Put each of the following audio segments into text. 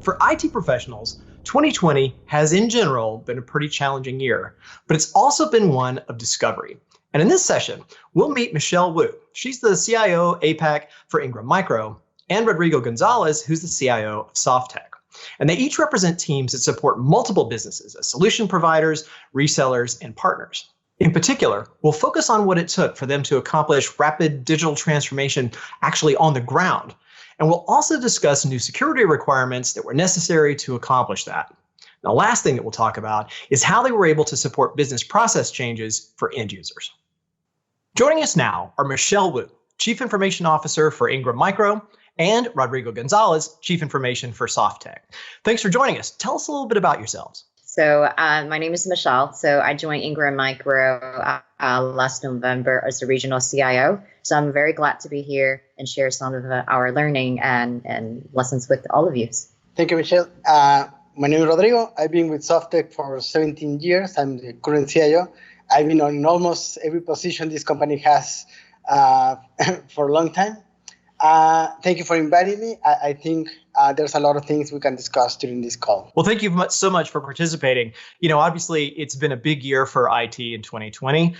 For IT professionals, 2020 has in general been a pretty challenging year, but it's also been one of discovery. And in this session, we'll meet Michelle Wu. She's the CIO APAC for Ingram Micro, and Rodrigo Gonzalez, who's the CIO of SoftTech. And they each represent teams that support multiple businesses as solution providers, resellers, and partners. In particular, we'll focus on what it took for them to accomplish rapid digital transformation actually on the ground. And we'll also discuss new security requirements that were necessary to accomplish that. The last thing that we'll talk about is how they were able to support business process changes for end users. Joining us now are Michelle Wu, Chief Information Officer for Ingram Micro, and Rodrigo Gonzalez, Chief Information for SoftTech. Thanks for joining us. Tell us a little bit about yourselves. So my name is Michelle. So I joined Ingram Micro last November as the regional CIO. So I'm very glad to be here and share some of our learning and lessons with all of you. Thank you, Michelle. My name is Rodrigo. I've been with SoftTech for 17 years. I'm the current CIO. I've been on almost every position this company has for a long time. Thank you for inviting me. I think there's a lot of things we can discuss during this call. Well, thank you so much for participating. You know, obviously, it's been a big year for IT in 2020.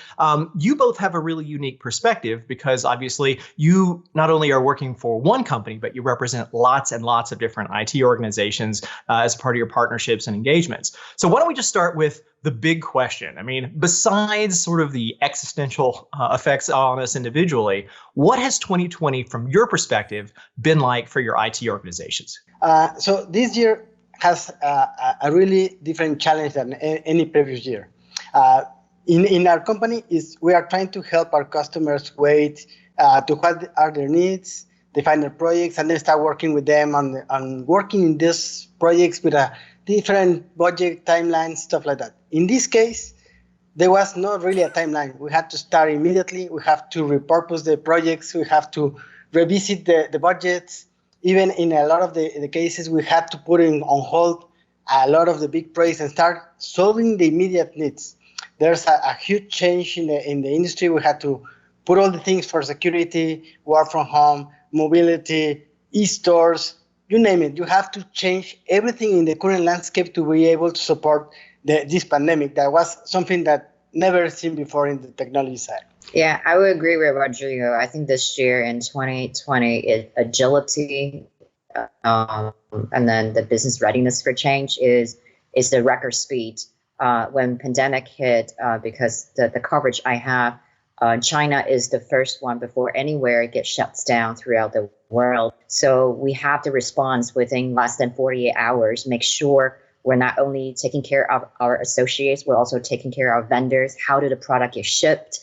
You both have a really unique perspective because obviously you not only are working for one company, but you represent lots and lots of different IT organizations as part of your partnerships and engagements. So why don't we just start with the big question? I mean, besides sort of the existential effects on us individually, what has 2020 from your perspective been like for your IT organizations? So this year has a really different challenge than any previous year. In our company, we are trying to help our customers wait to what are their needs, define their projects, and then start working with them on working in these projects with a different budget, timeline, stuff like that. In this case, there was not really a timeline. We had to start immediately. We have to repurpose the projects. We have to revisit the budgets. Even in a lot of the cases, we had to put on hold a lot of the big projects and start solving the immediate needs. There's a huge change in the industry. We had to put all the things for security, work from home, mobility, e-stores, you name it. You have to change everything in the current landscape to be able to support this pandemic. That was something that never seen before in the technology side. Yeah, I would agree with Rodrigo. I think this year in 2020, is agility and then the business readiness for change is the record speed. When pandemic hit, because the coverage I have, China is the first one before anywhere it gets shut down throughout the world. So we have to respond within less than 48 hours, make sure we're not only taking care of our associates, we're also taking care of vendors. How do the product get shipped?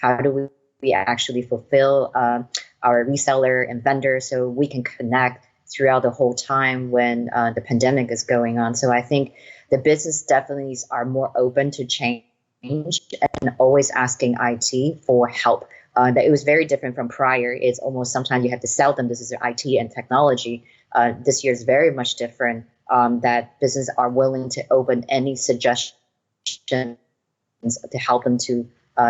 How do we actually fulfill our reseller and vendors so we can connect throughout the whole time when the pandemic is going on? So I think the business definitely are more open to change and always asking IT for help. That it was very different from prior. It's almost sometimes you have to sell them. This is IT and technology. This year is very much different. That business are willing to open any suggestions to help them to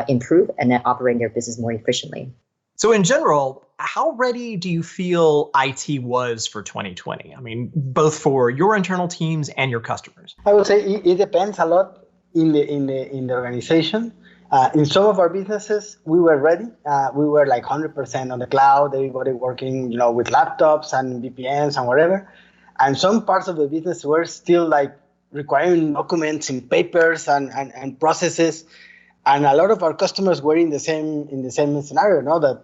improve and then operate their business more efficiently. So in general, how ready do you feel IT was for 2020? I mean, both for your internal teams and your customers. I would say it depends a lot in the organization. In some of our businesses, we were ready. We were like 100% on the cloud. Everybody working, with laptops and VPNs and whatever. And some parts of the business were still like requiring documents and papers and processes. And a lot of our customers were in the same scenario, that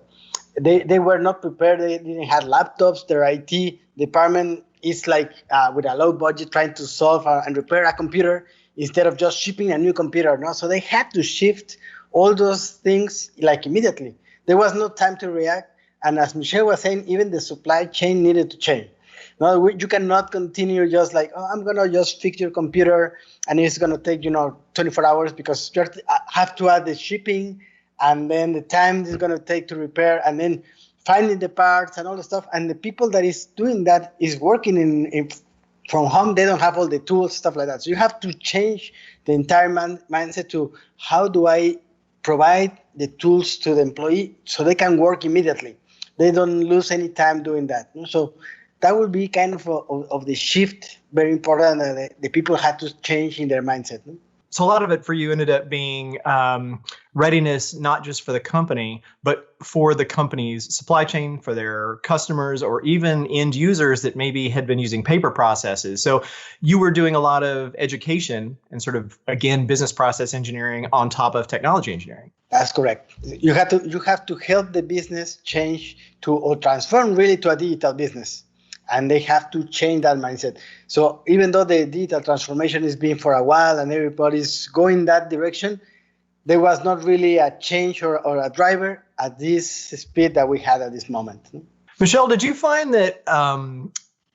they were not prepared. They didn't have laptops. Their IT department is like with a low budget trying to solve and repair a computer instead of just shipping a new computer. So they had to shift all those things like immediately. There was no time to react. And as Michelle was saying, even the supply chain needed to change. No, you cannot continue just like, I'm going to just fix your computer and it's going to take, 24 hours because you have to add the shipping and then the time it's going to take to repair. And then finding the parts and all the stuff. And the people that is doing that is working in from home. They don't have all the tools, stuff like that. So you have to change the entire mindset to how do I provide the tools to the employee so they can work immediately. They don't lose any time doing that. So that will be kind of the shift, very important. The people had to change in their mindset. So a lot of it for you ended up being readiness, not just for the company, but for the company's supply chain, for their customers, or even end users that maybe had been using paper processes. So you were doing a lot of education and sort of, again, business process engineering on top of technology engineering. That's correct. You have to help the business change to or transform really to a digital business. And they have to change that mindset. So even though the digital transformation is being for a while and everybody's going that direction, there was not really a change or a driver at this speed that we had at this moment. Michelle, did you find that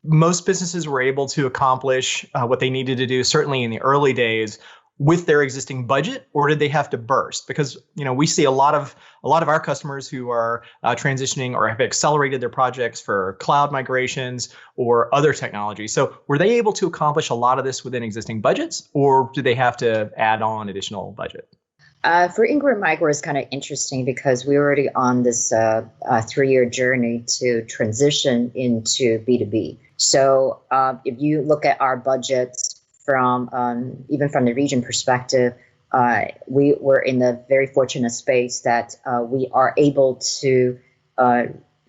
most businesses were able to accomplish what they needed to do, certainly in the early days, with their existing budget, or did they have to burst? Because we see a lot of our customers who are transitioning or have accelerated their projects for cloud migrations or other technologies. So were they able to accomplish a lot of this within existing budgets, or do they have to add on additional budget? For Ingram Micro, it's kind of interesting because we're already on this 3-year journey to transition into B2B. So if you look at our budgets, from even from the region perspective, we were in the very fortunate space that we are able to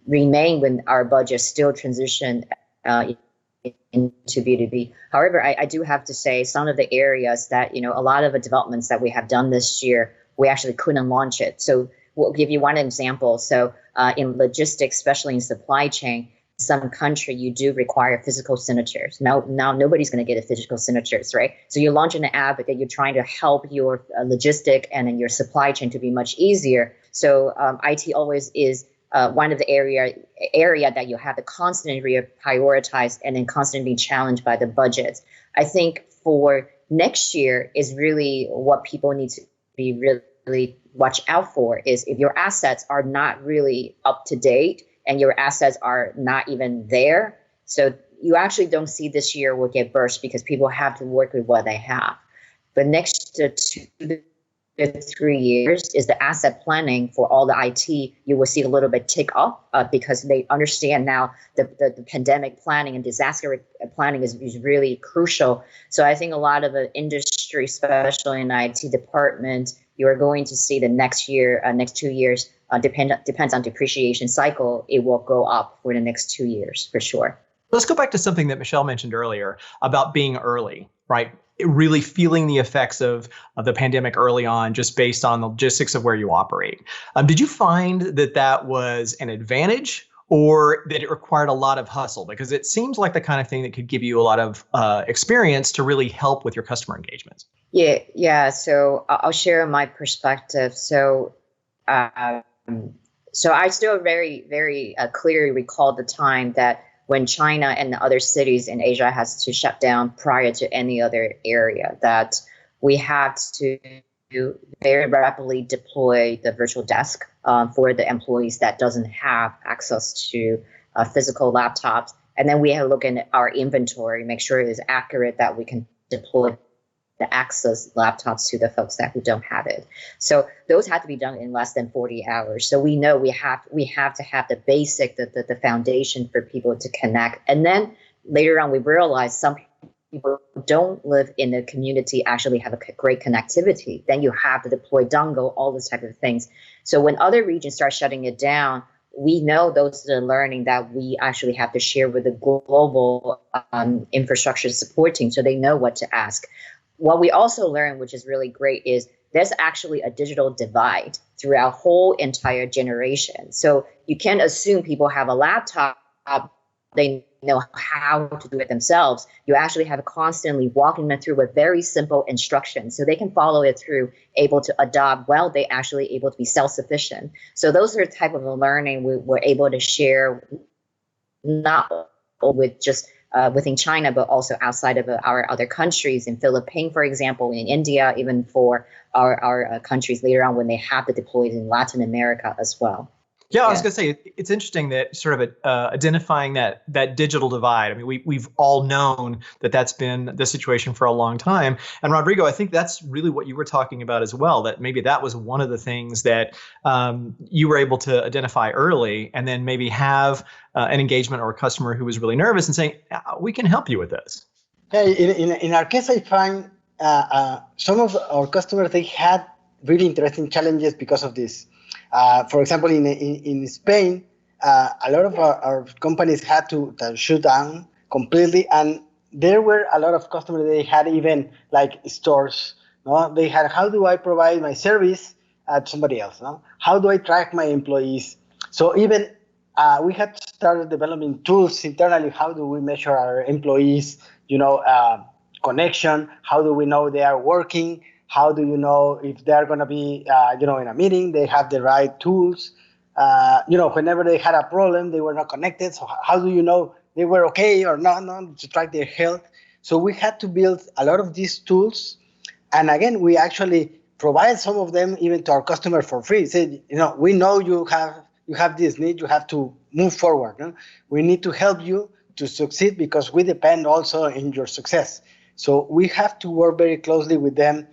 remain with our budget still transition into B2B. However, I do have to say some of the areas that, a lot of the developments that we have done this year, we actually couldn't launch it. So we'll give you one example. So in logistics, especially in supply chain, some country, you do require physical signatures. Now nobody's going to get a physical signatures, right? So you're launching an app that you're trying to help your logistic and your supply chain to be much easier. So IT always is one of the area that you have to constantly prioritize and then constantly be challenged by the budgets. I think for next year is really what people need to be really watch out for is if your assets are not really up to date, and your assets are not even there. So you actually don't see this year will get burst because people have to work with what they have. But next 2 to 3 years is the asset planning for all the IT. You will see a little bit tick up because they understand now the pandemic planning and disaster planning is really crucial. So I think a lot of the industry, especially in the IT department, you are going to see the next year, next 2 years, depends on depreciation cycle, it will go up for the next 2 years for sure. Let's go back to something that Michelle mentioned earlier about being early, right? Really feeling the effects of the pandemic early on, just based on the logistics of where you operate. Did you find that was an advantage, or that it required a lot of hustle? Because it seems like the kind of thing that could give you a lot of experience to really help with your customer engagements. Yeah. So I'll share my perspective. So I still very, very clearly recall the time that when China and the other cities in Asia has to shut down prior to any other area, that we had to very rapidly deploy the virtual desk for the employees that doesn't have access to physical laptops. And then we had to look at our inventory, make sure it is accurate that we can deploy the access laptops to the folks who don't have it. So those had to be done in less than 40 hours. So we know we have to have the basic, the foundation for people to connect. And then later on, we realized some people who don't live in the community actually have a great connectivity. Then you have to deploy dongle, all those type of things. So when other regions start shutting it down, we know those are the learning that we actually have to share with the global infrastructure support team so they know what to ask. What we also learned, which is really great, is there's actually a digital divide throughout whole entire generation. So you can't assume people have a laptop, they know how to do it themselves. You actually have to constantly walking them through with very simple instructions so they can follow it through, able to adopt well, they actually able to be self-sufficient. So those are the type of learning we were able to share, not with just within China, but also outside of our other countries, in Philippines, for example, in India, even for our countries later on when they have to deploy it in Latin America as well. Yeah, I was going to say it's interesting that sort of identifying that digital divide. I mean, we've all known that that's been the situation for a long time. And Rodrigo, I think that's really what you were talking about as well. That maybe that was one of the things that you were able to identify early, and then maybe have an engagement or a customer who was really nervous and saying, "We can help you with this." Yeah, in our case, I find some of our customers, they had really interesting challenges because of this. For example, in Spain, a lot of our companies had to shut down completely, and there were a lot of customers. They had even like stores. No, they had, how do I provide my service to somebody else? No, how do I track my employees? So even we had started developing tools internally. How do we measure our employees? Connection. How do we know they are working? How do you know if they're going to be, in a meeting, they have the right tools? Whenever they had a problem, they were not connected. So how do you know they were okay or not to track their health? So we had to build a lot of these tools. And again, we actually provide some of them even to our customers for free. Say, we know you have this need, you have to move forward. No? We need to help you to succeed because we depend also in your success. So we have to work very closely with them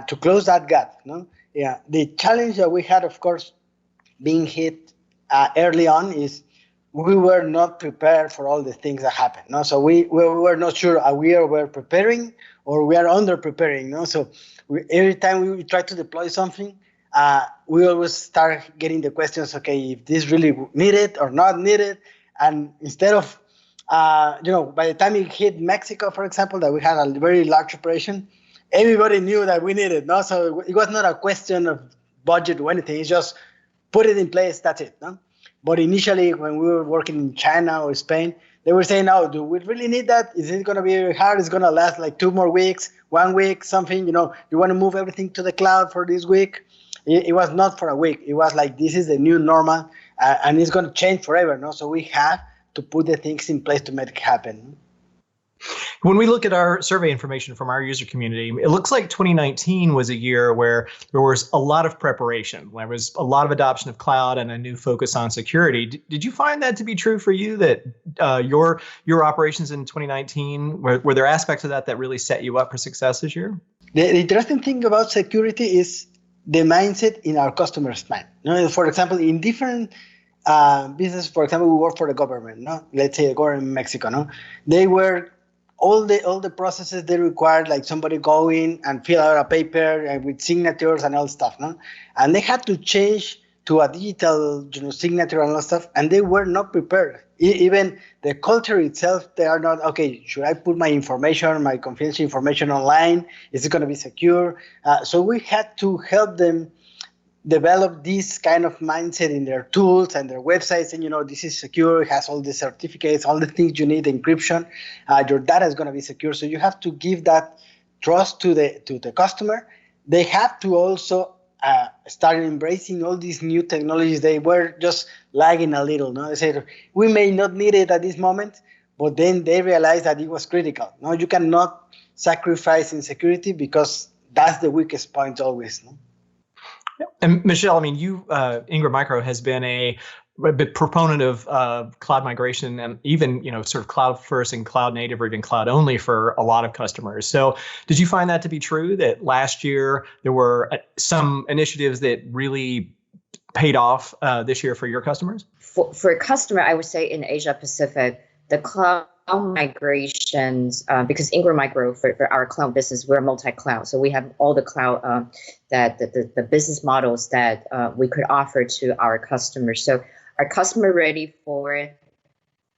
to close that gap. No? Yeah. The challenge that we had, of course, being hit early on is we were not prepared for all the things that happened. No? So we were not sure we were preparing or we are under preparing. No? So every time we try to deploy something, we always start getting the questions, okay, if this really needed or not needed. And instead of by the time it hit Mexico, for example, that we had a very large operation, everybody knew that we needed. No, so it was not a question of budget or anything. It's just put it in place. That's it. No, but initially when we were working in China or Spain, they were saying, "Oh, do we really need that? Is it going to be very hard? It's going to last like 2 more weeks, 1 week, something. You want to move everything to the cloud for this week." It was not for a week. It was like, this is the new normal, and it's going to change forever. No, so we have to put the things in place to make it happen. When we look at our survey information from our user community, it looks like 2019 was a year where there was a lot of preparation. There was a lot of adoption of cloud and a new focus on security. Did you find that to be true for you, that your operations in 2019, were there aspects of that really set you up for success this year? The interesting thing about security is the mindset in our customers' mind. For example, in different business, for example, we work for the government. No, let's say the government in Mexico. No, they were all the processes they required, like somebody go in and fill out a paper and with signatures and all stuff. No, and they had to change to a digital, signature and all stuff, and they were not prepared. Even the culture itself, they are not, okay, should I put my information, my confidential information online? Is it going to be secure? So we had to help them develop this kind of mindset in their tools and their websites, and this is secure, it has all the certificates, all the things you need, encryption, your data is going to be secure. So you have to give that trust to the customer. They have to also start embracing all these new technologies. They were just lagging a little. No, they said we may not need it at this moment, but then they realized that it was critical. No, you cannot sacrifice in security because that's the weakest point always. No? And Michelle, I mean, Ingram Micro has been a big proponent of cloud migration and even, sort of cloud first and cloud native or even cloud only for a lot of customers. So did you find that to be true, that last year there were some initiatives that really paid off this year for your customers? For a customer, I would say in Asia Pacific, the cloud migrations, because Ingram Micro, for our cloud business, we're multi-cloud. So we have all the cloud, that the business models that we could offer to our customers. So our customer ready for it.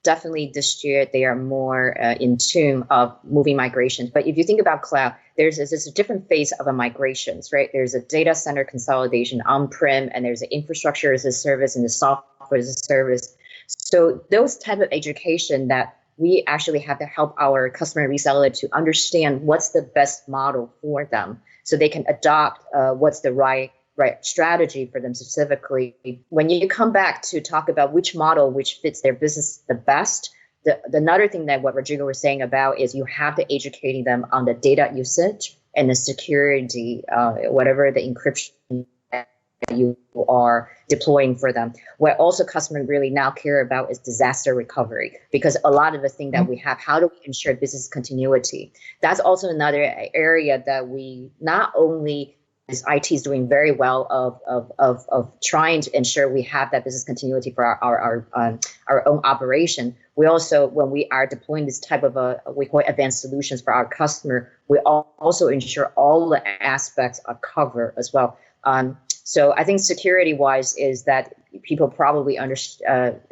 Definitely this year, they are more in tune of moving migrations. But if you think about cloud, there's a different phase of a migrations, right? There's a data center consolidation on-prem, and there's an infrastructure as a service and the software as a service. So those type of education that we actually have to help our customer reseller to understand what's the best model for them, so they can adopt what's the right strategy for them specifically. When you come back to talk about which model which fits their business the best, another thing that what Rodrigo was saying about is you have to educate them on the data usage and the security, whatever the encryption you are deploying for them. What also customers really now care about is disaster recovery, because a lot of the things that we have, how do we ensure business continuity? That's also another area that we not only is IT is doing very well of trying to ensure we have that business continuity for our own operation. We also, when we are deploying this type of we call it advanced solutions for our customer, we also ensure all the aspects are covered as well. So I think security-wise is that people probably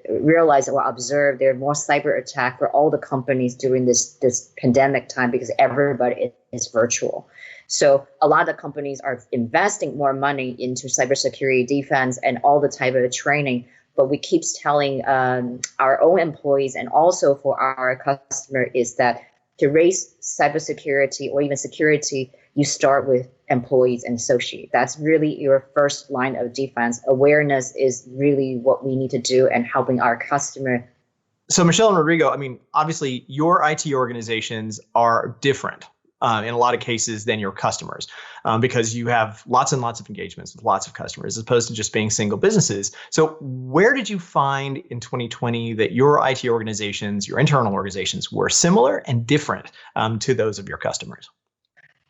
realize or observe there are more cyber attack for all the companies during this pandemic time, because everybody is virtual. So a lot of the companies are investing more money into cybersecurity defense and all the type of training. But we keep telling our own employees and also for our customer is that to raise cybersecurity or even security, you start with employees and associates. That's really your first line of defense. Awareness is really what we need to do and helping our customer. So Michelle and Rodrigo, I mean, obviously your IT organizations are different in a lot of cases than your customers because you have lots and lots of engagements with lots of customers as opposed to just being single businesses. So where did you find in 2020 that your IT organizations, your internal organizations were similar and different to those of your customers?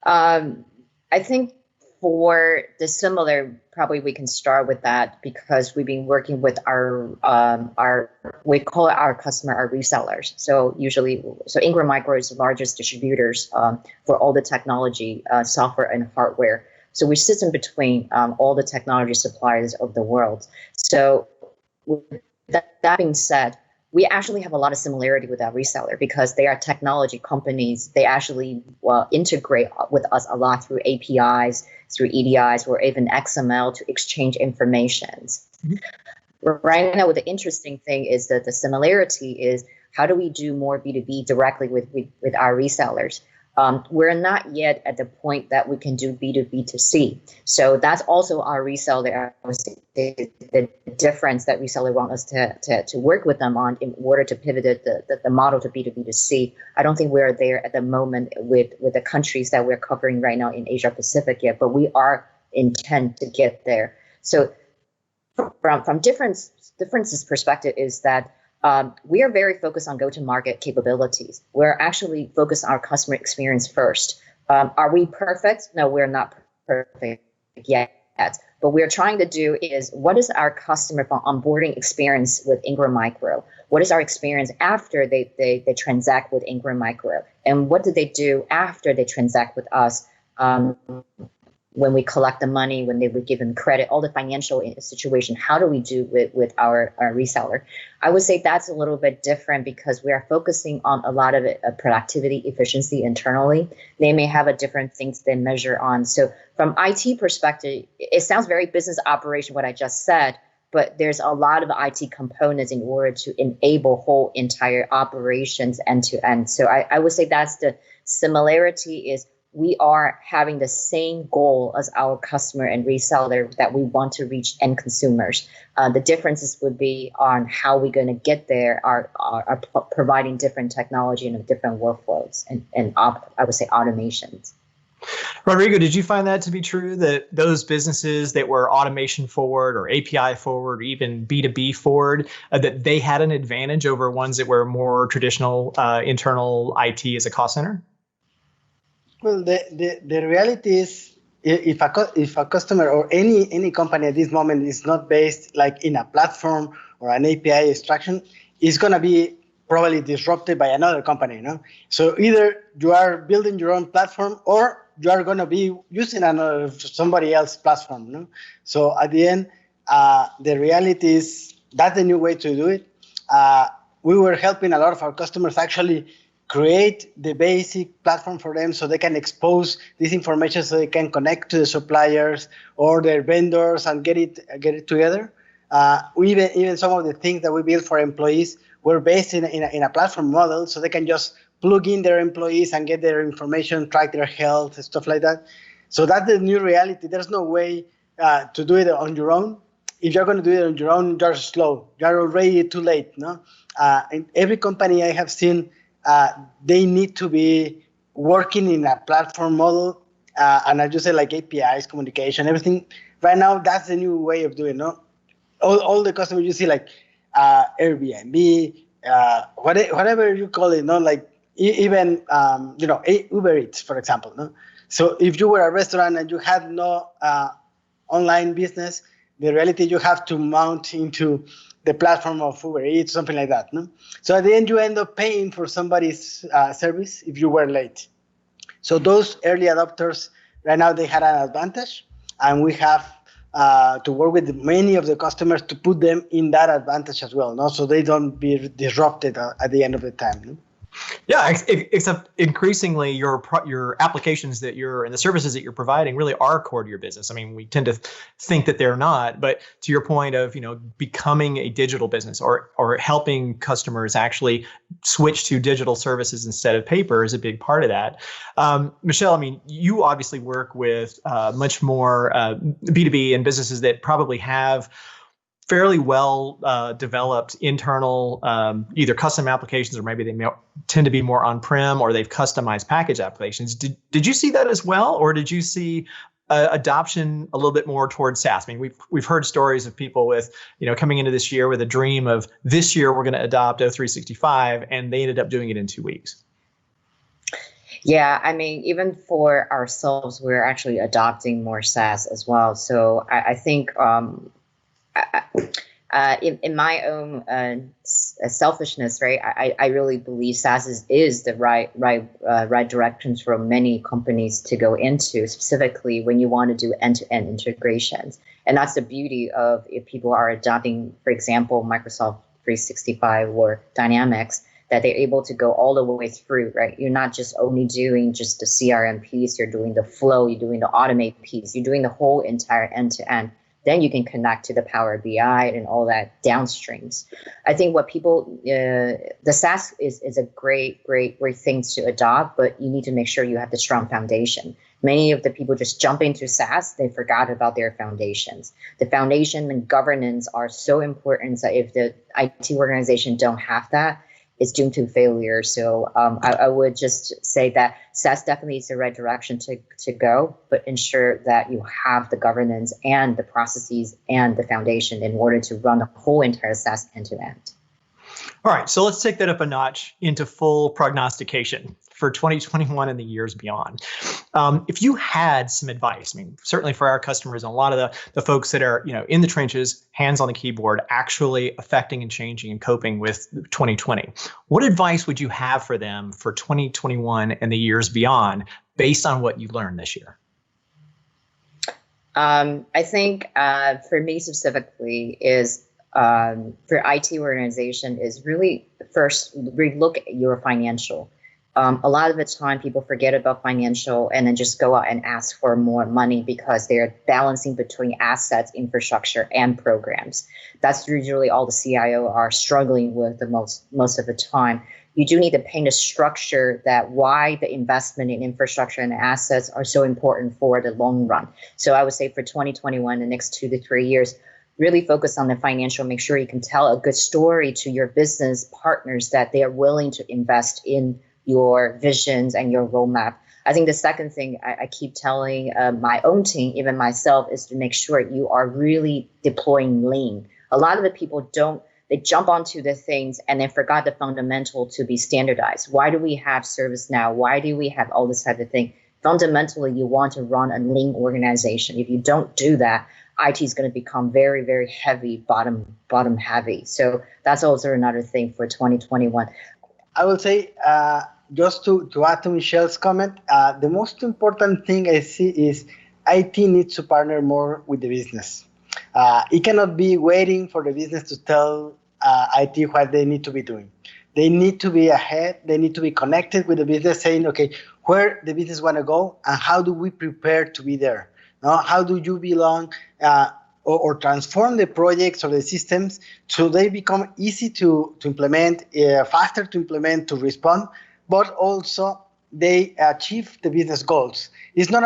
I think for the similar, probably we can start with that because we've been working with our we call it our customer, our resellers. So Ingram Micro is the largest distributors for all the technology, software and hardware. So we sit in between all the technology suppliers of the world. So with that being said, we actually have a lot of similarity with our reseller because they are technology companies. They actually integrate with us a lot through APIs, through EDIs, or even XML to exchange information. Mm-hmm. Right now, the interesting thing is that the similarity is how do we do more B2B directly with our resellers? We're not yet at the point that we can do B2B2C. So that's also our reseller, the difference that reseller want us to work with them on in order to pivot the model to B2B2C. I don't think we're there at the moment with the countries that we're covering right now in Asia Pacific yet, but we are intent to get there. So from differences perspective is that we are very focused on go-to-market capabilities. We're actually focused on our customer experience first. Are we perfect? No, we're not perfect yet. But we're trying to do is what is our customer from onboarding experience with Ingram Micro? What is our experience after they transact with Ingram Micro? And what do they do after they transact with us? When we collect the money, when they would give them credit, all the financial situation, how do we do with our reseller? I would say that's a little bit different because we are focusing on a lot of productivity, efficiency internally. They may have a different things they measure on. So from IT perspective, it sounds very business operation, what I just said, but there's a lot of IT components in order to enable whole entire operations end to end. So I would say that's the similarity is we are having the same goal as our customer and reseller that we want to reach end consumers. The differences would be on how we're going to get there, are providing different technology and different workflows and I would say automations. Rodrigo, did you find that to be true, that those businesses that were automation forward or API forward or even B2B forward, that they had an advantage over ones that were more traditional internal IT as a cost center? Well, the reality is, if a customer or any company at this moment is not based like in a platform or an API extraction, it's going to be probably disrupted by another company. So either you are building your own platform or you are going to be using somebody else's platform. So at the end, the reality is that's the new way to do it. We were helping a lot of our customers actually create the basic platform for them so they can expose this information so they can connect to the suppliers or their vendors and get it together. Even some of the things that we built for employees were based in a platform model so they can just plug in their employees and get their information, track their health, stuff like that. So that's the new reality. There's no way to do it on your own. If you're going to do it on your own, you're slow. You're already too late. In every company I have seen, they need to be working in a platform model, and as you say, like APIs, communication, everything Right now, that's the new way of doing it. All the customers you see, like Airbnb, whatever you call it, like even Uber Eats, for example. No? So if you were a restaurant and you had no online business, the reality you have to mount into the platform of Uber Eats, something like that. No? So at the end, you end up paying for somebody's service if you were late. So those early adopters, right now, they had an advantage, and we have to work with many of the customers to put them in that advantage as well, no? So they don't be disrupted at the end of the time. No? Yeah, except increasingly your applications and the services that you're providing really are core to your business. I mean, we tend to think that they're not, but to your point of becoming a digital business or helping customers actually switch to digital services instead of paper is a big part of that. Michelle, I mean, you obviously work with much more B2B and businesses that probably have fairly well developed internal either custom applications, or maybe they tend to be more on-prem, or they've customized package applications. Did you see that as well, or did you see adoption a little bit more towards SaaS? I mean, we've heard stories of people with coming into this year with a dream of this year we're going to adopt O365, and they ended up doing it in 2 weeks. Yeah, I mean, even for ourselves, we're actually adopting more SaaS as well. So I think in my own selfishness, right? I really believe SaaS is the right directions for many companies to go into, specifically when you want to do end-to-end integrations. And that's the beauty of if people are adopting, for example, Microsoft 365 or Dynamics, that they're able to go all the way through, right? You're not just only doing just the CRM piece, you're doing the flow, you're doing the automate piece, you're doing the whole entire end-to-end. Then you can connect to the Power BI and all that downstreams. I think what people, the SaaS is a great thing to adopt, but you need to make sure you have the strong foundation. Many of the people just jump into SaaS, they forgot about their foundations. The foundation and governance are so important that if the IT organization don't have that, it's doomed to failure. So I would just say that SaaS definitely is the right direction to go, but ensure that you have the governance and the processes and the foundation in order to run the whole entire SaaS end to end. All right, so let's take that up a notch into full prognostication for 2021 and the years beyond. If you had some advice, I mean, certainly for our customers and a lot of the folks that are in the trenches, hands on the keyboard, actually affecting and changing and coping with 2020, what advice would you have for them for 2021 and the years beyond based on what you learned this year? I think for me specifically is for IT organization is really first look at your financial. A lot of the time people forget about financial and then just go out and ask for more money because they're balancing between assets, infrastructure, and programs. That's usually all the CIO are struggling with the most of the time. You do need to paint a structure that why the investment in infrastructure and assets are so important for the long run. So I would say for 2021, the next 2 to 3 years, really focus on the financial, make sure you can tell a good story to your business partners that they are willing to invest in your visions and your roadmap. I think the second thing I keep telling my own team, even myself, is to make sure you are really deploying lean. A lot of the people they jump onto the things and then forgot the fundamental to be standardized. Why do we have ServiceNow? Why do we have all this type of thing? Fundamentally, you want to run a lean organization. If you don't do that, IT is going to become very, very heavy, bottom heavy. So that's also another thing for 2021. I will say, just to add to Michelle's comment, the most important thing I see is IT needs to partner more with the business. It cannot be waiting for the business to tell IT what they need to be doing. They need to be ahead. They need to be connected with the business, saying, okay, where the business want to go and how do we prepare to be there? No? How do you belong or transform the projects or the systems so they become easy to implement, faster to implement, to respond, but also they achieve the business goals. It's not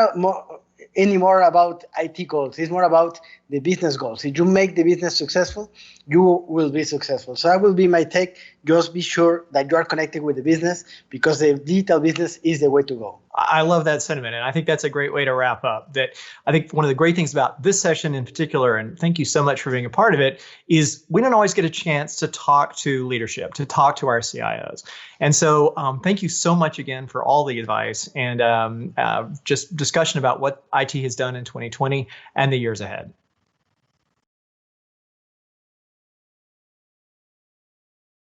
anymore about IT goals. It's more about the business goals. If you make the business successful, you will be successful. So that will be my take. just be sure that you are connected with the business, because the digital business is the way to go. I love that sentiment. And I think that's a great way to wrap up. That I think one of the great things about this session in particular, and thank you so much for being a part of it, is we don't always get a chance to talk to leadership, to talk to our CIOs. And so thank you so much again for all the advice and just discussion about what IT has done in 2020 and the years ahead.